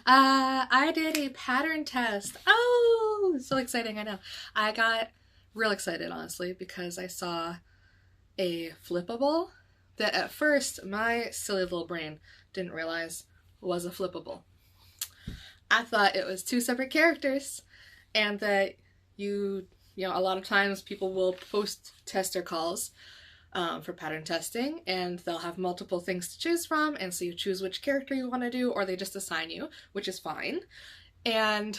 I did a pattern test. Oh, so exciting, I know. I got real excited, honestly, because I saw a flippable that at first my silly little brain didn't realize was a flippable. I thought it was two separate characters and that a lot of times people will post tester calls for pattern testing, and they'll have multiple things to choose from, and so you choose which character you want to do, or they just assign you, which is fine. And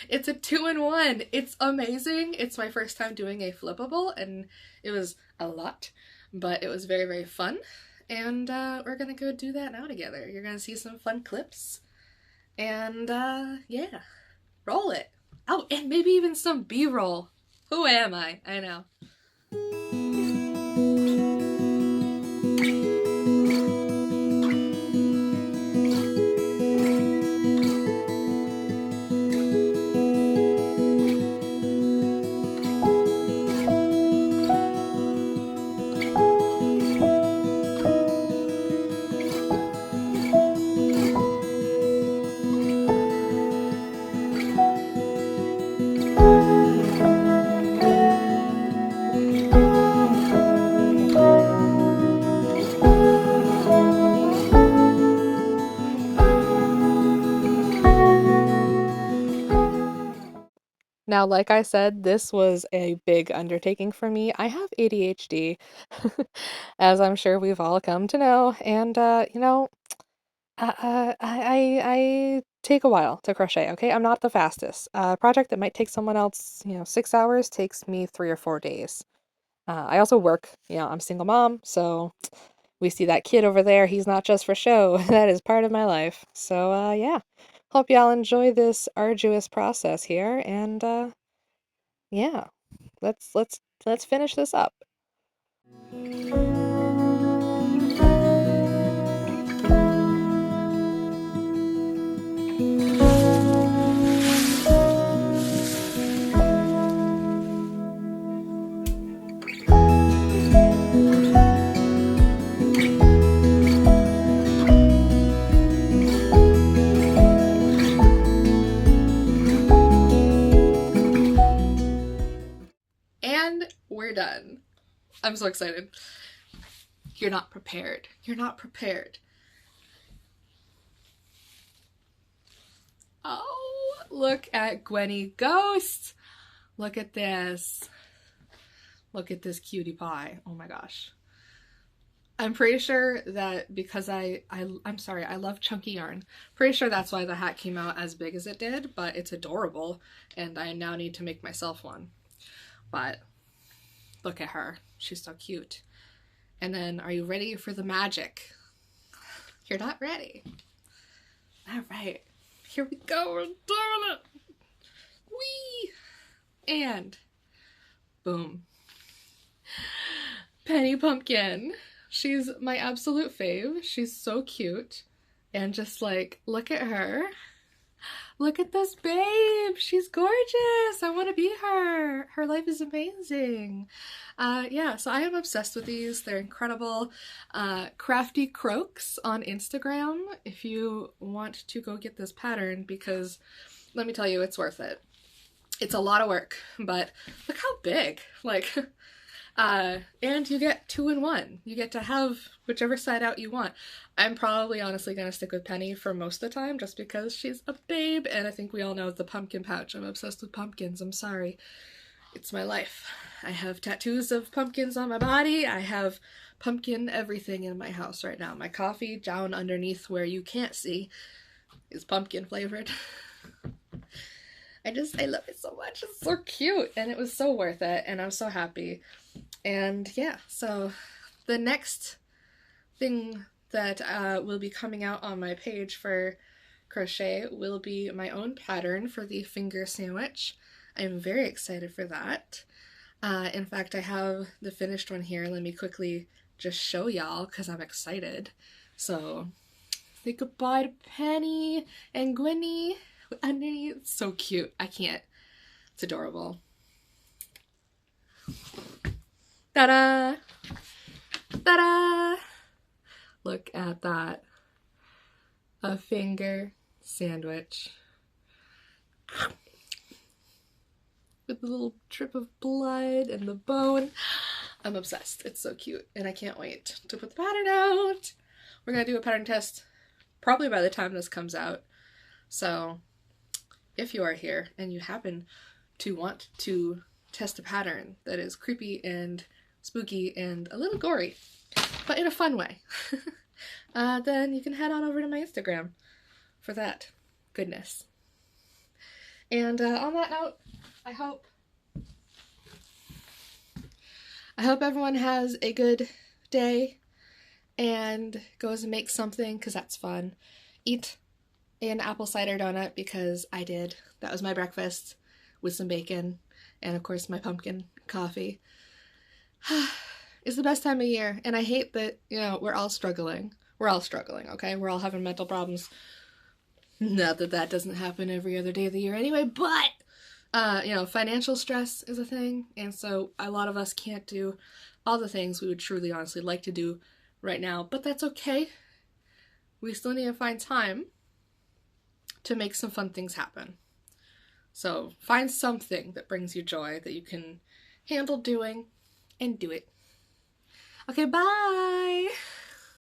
it's a 2-in-1. It's amazing. It's my first time doing a flippable, and it was a lot, but it was very, very fun. And we're gonna go do that now together. You're gonna see some fun clips, and yeah, roll it. Oh, and maybe even some B-roll. Who am I? I know. Now, like I said, this was a big undertaking for me. I have ADHD, as I'm sure we've all come to know, and I take a while to crochet. Okay, I'm not the fastest. A project that might take someone else, 6 hours takes me 3 or 4 days. I also work. I'm a single mom, so we see that kid over there. He's not just for show. That is part of my life. So yeah, hope y'all enjoy this arduous process here, and yeah. Let's finish this up. And we're done. I'm so excited. You're not prepared. You're not prepared. Oh, look at Gwenny Ghost. Look at this. Look at this cutie pie. Oh my gosh. I'm pretty sure that because I'm sorry, I love chunky yarn. Pretty sure that's why the hat came out as big as it did, but it's adorable, and I now need to make myself one. But look at her. She's so cute. And then, are you ready for the magic? You're not ready. All right. Here we go. We're doing it. Whee! And boom. Penny Pumpkin. She's my absolute fave. She's so cute. And just like, look at her. Look at this babe. She's gorgeous. I want to be her. Her life is amazing. Yeah, so I am obsessed with these. They're incredible. Crafty Croaks on Instagram if you want to go get this pattern, because let me tell you, it's worth it. It's a lot of work, but look how big. Like, and you get 2-in-1. You get to have whichever side out you want. I'm probably honestly going to stick with Penny for most of the time just because she's a babe, and I think we all know the pumpkin pouch. I'm obsessed with pumpkins. I'm sorry. It's my life. I have tattoos of pumpkins on my body. I have pumpkin everything in my house right now. My coffee down underneath where you can't see is pumpkin flavored. I love it so much. It's so cute, and it was so worth it, and I'm so happy. And yeah, so the next thing that will be coming out on my page for crochet will be my own pattern for the finger sandwich. I'm very excited for that. In fact, I have the finished one here. Let me quickly just show y'all because I'm excited. So say goodbye to Penny and Gwenny underneath. It's so cute. I can't. It's adorable. Ta-da! Ta-da! Look at that. A finger sandwich. With the little drip of blood and the bone. I'm obsessed. It's so cute, and I can't wait to put the pattern out. We're gonna do a pattern test probably by the time this comes out. So if you are here and you happen to want to test a pattern that is creepy and spooky and a little gory, but in a fun way, then you can head on over to my Instagram for that goodness. And on that note, I hope everyone has a good day and goes and makes something, because that's fun. Eat an apple cider donut, because I did. That was my breakfast with some bacon and of course my pumpkin coffee. It's the best time of year, and I hate that, you know, we're all struggling. We're all struggling, okay? We're all having mental problems. Not that that doesn't happen every other day of the year anyway, but you know, financial stress is a thing, and so a lot of us can't do all the things we would truly, honestly like to do right now, but that's okay. We still need to find time to make some fun things happen. So find something that brings you joy that you can handle doing, and do it. Okay, bye!